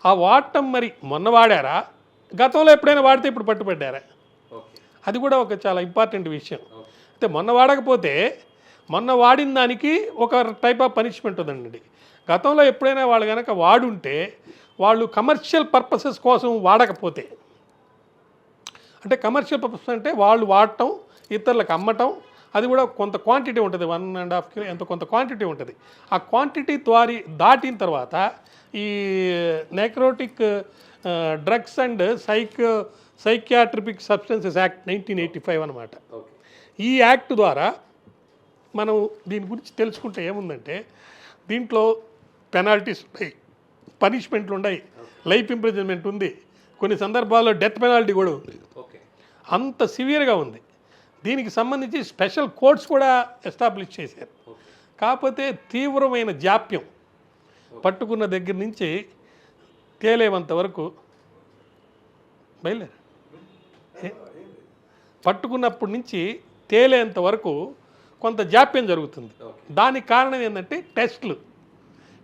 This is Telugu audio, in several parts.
ఆ వాడటం మరి మొన్న వాడారా, గతంలో ఎప్పుడైనా వాడితే ఇప్పుడు పట్టుబడ్డారా? అది కూడా ఒక చాలా ఇంపార్టెంట్ విషయం. అయితే మొన్న వాడకపోతే మొన్న వాడిన దానికి ఒక టైప్ ఆఫ్ పనిష్మెంట్ ఉందండి. గతంలో ఎప్పుడైనా వాళ్ళు కనుక వాడుంటే, వాళ్ళు కమర్షియల్ పర్పసెస్ కోసం వాడకపోతే, అంటే కమర్షియల్ పర్పస్ అంటే వాళ్ళు వాడటం, ఇతరులకు అమ్మటం, అది కూడా కొంత క్వాంటిటీ ఉంటుంది, 1.5 కిలో ఎంత కొంత క్వాంటిటీ ఉంటుంది. ఆ క్వాంటిటీ దాటిన తర్వాత ఈ narcotic drugs and psychotropic substances act 1985 అనమాట. ఈ యాక్ట్ ద్వారా మనం దీని గురించి తెలుసుకుంటే ఏముందంటే, దీంట్లో పెనాల్టీస్ ఉన్నాయి, పనిష్మెంట్లు ఉన్నాయి, లైఫ్ ఇంప్రిజన్మెంట్ ఉంది, కొన్ని సందర్భాల్లో డెత్ పెనాల్టీ కూడా ఉంది. అంత సివియర్గా ఉంది. దీనికి సంబంధించి స్పెషల్ కోర్ట్స్ కూడా ఎస్టాబ్లిష్ చేశారు. కాకపోతే తీవ్రమైన జాప్యం, పట్టుకున్న దగ్గర నుంచి తేలేంత వరకు పట్టుకున్నప్పటి నుంచి తేలేంత వరకు కొంత జాప్యం జరుగుతుంది. దానికి కారణం ఏంటంటే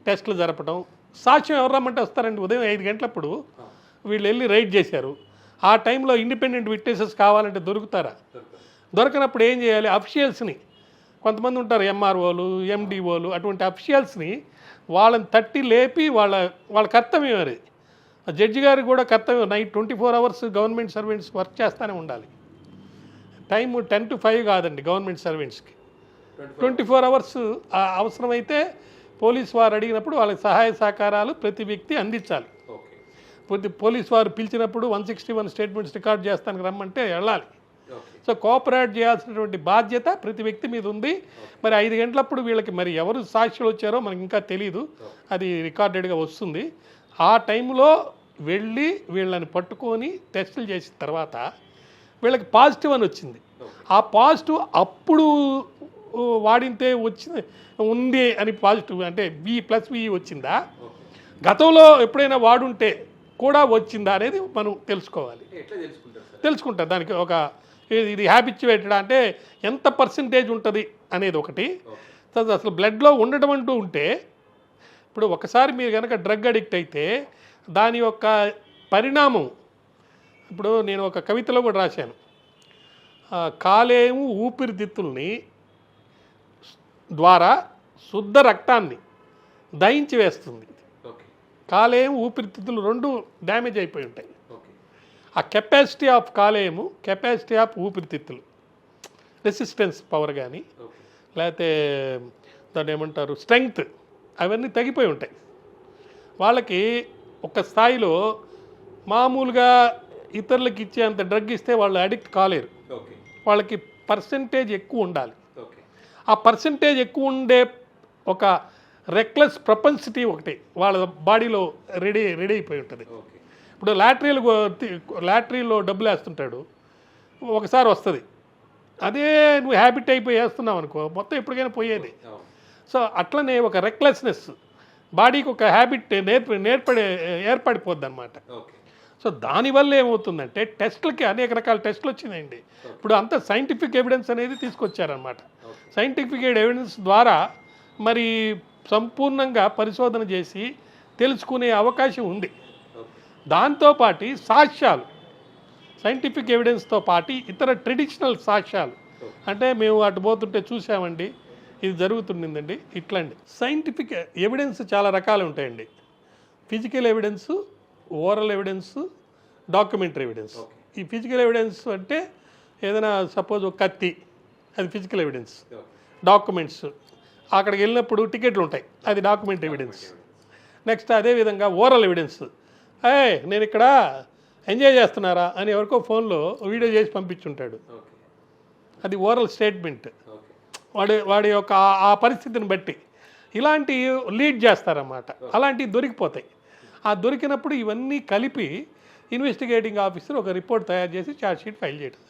టెస్టులు జరపడం. సాక్ష్యం ఎవరు రమ్మంటే వస్తారండి. ఉదయం 5 గంటలప్పుడు వీళ్ళు వెళ్ళి రైడ్ చేశారు. ఆ టైంలో ఇండిపెండెంట్ విట్నెసెస్ కావాలంటే దొరుకుతారా? దొరకనప్పుడు ఏం చేయాలి? అఫిషియల్స్ని, కొంతమంది ఉంటారు ఎంఆర్ఓలు, ఎండిఓలు, అటువంటి అఫిషియల్స్ని వాళ్ళని తట్టి లేపి వాళ్ళ కర్తవ్యం అది. జడ్జి గారికి కూడా కర్తవ్యం. Night 24 hours government servants work చేస్తూనే ఉండాలి. టైము 10 to 5 కాదండి గవర్నమెంట్ సర్వెంట్స్కి, 24 అవర్స్. అవసరమైతే పోలీస్ వారు అడిగినప్పుడు వాళ్ళకి సహాయ సహకారాలు ప్రతి వ్యక్తి అందించాలి. పోలీస్ వారు పిలిచినప్పుడు 161 స్టేట్మెంట్స్ రికార్డ్ చేస్తానికి రమ్మంటే వెళ్ళాలి. సో కోఆపరేట్ చేయాల్సినటువంటి బాధ్యత ప్రతి వ్యక్తి మీద ఉంది. మరి 5 గంటలప్పుడు వీళ్ళకి మరి ఎవరు సాక్షులు వచ్చారో మనకి ఇంకా తెలియదు, అది రికార్డెడ్గా వస్తుంది. ఆ టైంలో వెళ్ళి వీళ్ళని పట్టుకొని టెస్టులు చేసిన తర్వాత వీళ్ళకి పాజిటివ్ అని వచ్చింది. ఆ పాజిటివ్ అప్పుడు వాడింతే ఉంది అని పాజిటివ్ అంటే B+V వచ్చిందా, గతంలో ఎప్పుడైనా వాడుంటే కూడా వచ్చిందా అనేది మనం తెలుసుకుంటాం. దానికి ఒక ఇది హ్యాబిచ్యువేటెడ్ అంటే ఎంత పర్సంటేజ్ ఉంటుంది అనేది ఒకటి. అసలు బ్లడ్లో ఉండడం అంటూ ఉంటే, ఇప్పుడు ఒకసారి మీరు కనుక డ్రగ్ అడిక్ట్ అయితే దాని యొక్క పరిణామం, ఇప్పుడు నేను ఒక కవితలో కూడా రాశాను, కాలేము ఊపిరితిత్తుల్ని ద్వారా శుద్ధ రక్తాన్ని దహించి వేస్తుంది. కాలేయం ఊపిరితిత్తులు 2 డ్యామేజ్ అయిపోయి ఉంటాయి. ఆ కెపాసిటీ ఆఫ్ కాలేయము, కెపాసిటీ ఆఫ్ ఊపిరితిత్తులు, రెసిస్టెన్స్ పవర్ కానీ లేకపోతే దాన్ని ఏమంటారు స్ట్రెంగ్త్, అవన్నీ తగ్గిపోయి ఉంటాయి. వాళ్ళకి ఒక స్థాయిలో మామూలుగా ఇతరులకు ఇచ్చేంత డ్రగ్ ఇస్తే వాళ్ళు అడిక్ట్ కాలేరు. వాళ్ళకి పర్సంటేజ్ ఎక్కువ ఉండాలి. ఆ పర్సంటేజ్ ఎక్కువ ఉండే ఒక రెక్లెస్ ప్రొపెన్సిటీ ఒకటి వాళ్ళ బాడీలో రెడీ అయిపోయి ఉంటుంది. ఇప్పుడు లాటరీలో డబ్బులు వేస్తుంటాడు, ఒకసారి వస్తుంది, అదే నువ్వు హ్యాబిట్ అయిపోయి వేస్తున్నావు అనుకో, మొత్తం ఎప్పటికైనా పోయేది. సో అట్లనే ఒక రెక్లెస్నెస్ బాడీకి ఒక హ్యాబిట్ ఏర్పడిపోద్ది అనమాట. సో దానివల్ల ఏమవుతుందంటే టెస్టులకి అనేక రకాల టెస్టులు వచ్చినాయండి. ఇప్పుడు అంతా సైంటిఫిక్ ఎవిడెన్స్ అనేది తీసుకొచ్చారనమాట. సైంటిఫిక్ ఎవిడెన్స్ ద్వారా మరి సంపూర్ణంగా పరిశోధన చేసి తెలుసుకునే అవకాశం ఉంది. దాంతోపాటు సాక్ష్యాలు, సైంటిఫిక్ ఎవిడెన్స్తో పాటు ఇతర ట్రెడిషనల్ సాక్ష్యాలు, అంటే మేము అటు పోతుంటే చూసామండి, ఇది జరుగుతుందండి, ఇట్లాంటి సైంటిఫిక్ ఎవిడెన్స్ చాలా రకాలు ఉంటాయండి. Physical evidence, oral evidence, documentary evidence. ఈ ఫిజికల్ ఎవిడెన్స్ అంటే ఏదైనా సపోజ్ ఒక కత్తి, అది ఫిజికల్ ఎవిడెన్స్. డాక్యుమెంట్స్, అక్కడికి వెళ్ళినప్పుడు టికెట్లు ఉంటాయి, అది డాక్యుమెంటరీ ఎవిడెన్స్. నెక్స్ట్ అదేవిధంగా ఓరల్ ఎవిడెన్స్, నేను ఇక్కడ ఎంజాయ్ చేస్తున్నారా అని ఎవరికో ఫోన్లో వీడియో చేసి పంపించుంటాడు, అది ఓరల్ స్టేట్మెంట్. వాడి యొక్క ఆ పరిస్థితిని బట్టి ఇలాంటి లీడ్ చేస్తారన్నమాట. అలాంటివి దొరికిపోతాయి. ఆ దొరికినప్పుడు ఇవన్నీ కలిపి ఇన్వెస్టిగేటింగ్ ఆఫీసర్ ఒక రిపోర్ట్ తయారు చేసి ఛార్జ్షీట్ ఫైల్ చేయడం.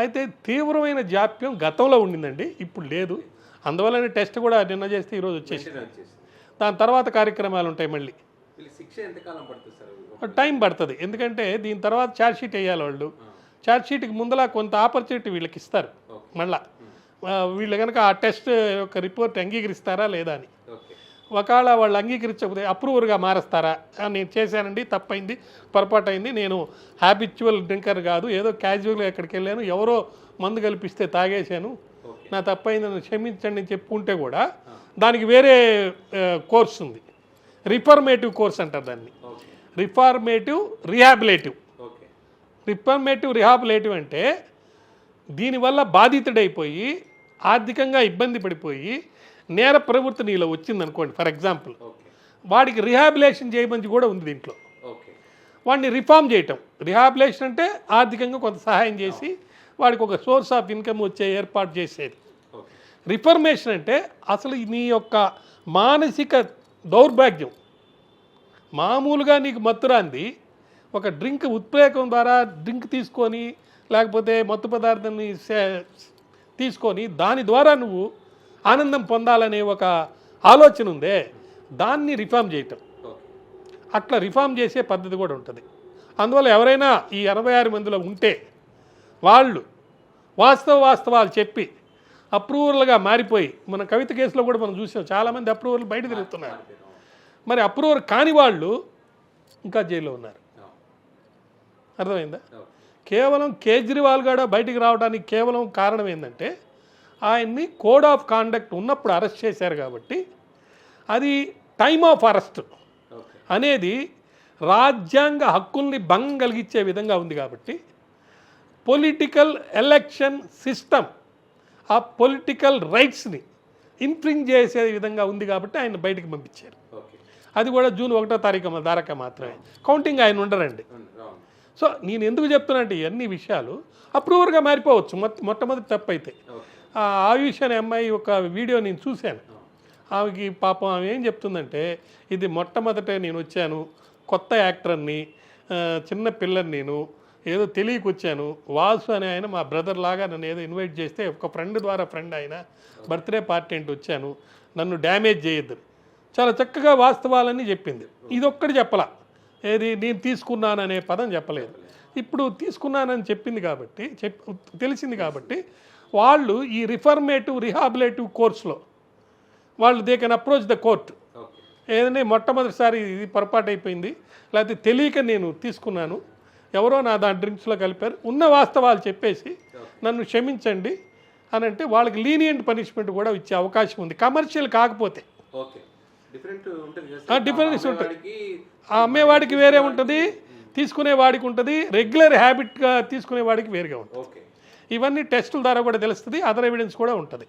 అయితే తీవ్రమైన జాప్యం గతంలో ఉండిందండి, ఇప్పుడు లేదు. అందువల్లనే టెస్ట్ కూడా నిన్న చేస్తే ఈరోజు వచ్చేసింది. దాని తర్వాత కార్యక్రమాలు ఉంటాయి. మళ్ళీ టైం పడుతుంది, ఎందుకంటే దీని తర్వాత ఛార్జ్షీట్ వేయాలి వాళ్ళు. ఛార్జ్షీట్కి ముందలా కొంత ఆపర్చునిటీ వీళ్ళకి ఇస్తారు. మళ్ళీ వీళ్ళు కనుక ఆ టెస్ట్ యొక్క రిపోర్ట్ అంగీకరిస్తారా లేదా అని ఒకవేళ వాళ్ళు అంగీకరించకపోతే అప్రూవర్గా మారుస్తారా? నేను చేశానండి, తప్పైంది, పొరపాటు అయింది, నేను హ్యాబిచువల్ డ్రింకర్ కాదు, ఏదో క్యాజువల్గా ఎక్కడికి వెళ్ళాను, ఎవరో మందు కల్పిస్తే తాగేశాను, నా తప్పైంది, నన్ను క్షమించండి అని చెప్పుకుంటే కూడా దానికి వేరే కోర్స్ ఉంది, రిఫార్మేటివ్ కోర్స్ అంటారు దాన్ని. రిఫార్మేటివ్ రిహాబిలేటివ్. రిఫార్మేటివ్ రిహాబిలేటివ్ అంటే దీనివల్ల బాధితుడైపోయి ఆర్థికంగా ఇబ్బంది పడిపోయి నేర ప్రవృత్తి నీలో వచ్చిందనుకోండి, ఫర్ ఎగ్జాంపుల్, వాడికి రిహాబిలేషన్ చేయమని కూడా ఉంది దీంట్లో. వాడిని రిఫార్మ్ చేయటం. రిహాబిలేషన్ అంటే ఆర్థికంగా కొంత సహాయం చేసి వాడికి ఒక సోర్స్ ఆఫ్ ఇన్కమ్ వచ్చే ఏర్పాటు చేసేది. రిఫర్మేషన్ అంటే అసలు నీ యొక్క మానసిక దౌర్భాగ్యం, మామూలుగా నీకు మత్తురాంది ఒక డ్రింక్ ఉత్ప్రేరకం ద్వారా డ్రింక్ తీసుకొని లేకపోతే మత్తు పదార్థాన్ని తీసుకొని దాని ద్వారా నువ్వు ఆనందం పొందాలనే ఒక ఆలోచన ఉందే, దాన్ని రిఫార్మ్ చేయటం. అట్లా రిఫార్మ్ చేసే పద్ధతి కూడా ఉంటుంది. అందువల్ల ఎవరైనా ఈ 86 మందిలో ఉంటే వాళ్ళు వాస్తవాలు చెప్పి అప్రూవర్లుగా మారిపోయి, మన కవిత కేసులో కూడా మనం చూసాం, చాలామంది అప్రూవర్లు బయట తిరుగుతున్నారు. మరి అప్రూవర్ కాని వాళ్ళు ఇంకా జైల్లో ఉన్నారు. అర్థమైందా? కేవలం కేజ్రీవాల్ గారు బయటికి రావడానికి కేవలం కారణం ఏంటంటే ఆయన్ని కోడ్ ఆఫ్ కాండక్ట్ ఉన్నప్పుడు అరెస్ట్ చేశారు కాబట్టి, అది టైమ్ ఆఫ్ అరెస్ట్ అనేది రాజ్యాంగ హక్కుల్ని భంగం కలిగించే విధంగా ఉంది కాబట్టి, పొలిటికల్ ఎలక్షన్ సిస్టమ్ ఆ పొలిటికల్ రైట్స్ని ఇన్ఫ్రింజ్ చేసే విధంగా ఉంది కాబట్టి ఆయన బయటికి పంపించారు. అది కూడా జూన్ 1వ తారీఖు దాకా మాత్రమే, కౌంటింగ్ ఆయన ఉండరండి. సో నేను ఎందుకు చెప్తున్నా అంటే ఇవన్నీ విషయాలు అప్రూవర్గా మారిపోవచ్చు మొట్టమొదటి తప్పు అయితే. ఆయుష్ అనే అమ్మాయి ఒక వీడియో నేను చూశాను. ఆమెకి పాపం ఆమె ఏం చెప్తుందంటే, ఇది మొట్టమొదట నేను వచ్చాను, కొత్త యాక్టర్ని, చిన్న పిల్లని, నేను ఏదో తెలియక వచ్చాను, వాసు అనే ఆయన మా బ్రదర్ లాగా నన్ను ఏదో ఇన్వైట్ చేస్తే ఒక ఫ్రెండ్ ద్వారా ఫ్రెండ్ ఆయన బర్త్డే పార్టీ అంటే వచ్చాను, నన్ను డ్యామేజ్ చేయొద్దు, చాలా చక్కగా వాస్తవాలన్నీ చెప్పింది. ఇదొక్కటి చెప్పలా, ఏది నేను తీసుకున్నాననే పదం చెప్పలేదు. ఇప్పుడు తీసుకున్నానని చెప్పింది కాబట్టి తెలిసింది కాబట్టి వాళ్ళు ఈ రిఫార్మేటివ్ రిహాబిలేటివ్ కోర్సులో వాళ్ళు they can approach the court. ఏదైనా మొట్టమొదటిసారి ఇది పొరపాటు అయిపోయింది, లేకపోతే తెలియక నేను తీసుకున్నాను, ఎవరో నా దాని డ్రింక్స్లో కలిపారు, ఉన్న వాస్తవాలు చెప్పేసి నన్ను క్షమించండి అని అంటే వాళ్ళకి లీనియంట్ పనిష్మెంట్ కూడా ఇచ్చే అవకాశం ఉంది, కమర్షియల్ కాకపోతే. డిఫరెన్స్ ఉంటుంది. ఆ అమ్మేవాడికి వేరే ఉంటుంది, తీసుకునేవాడికి ఉంటుంది, రెగ్యులర్ హ్యాబిట్గా తీసుకునేవాడికి వేరుగా ఉంటుంది. ఇవన్నీ టెస్టుల ద్వారా కూడా తెలుస్తుంది, అదర్ ఎవిడెన్స్ కూడా ఉంటుంది.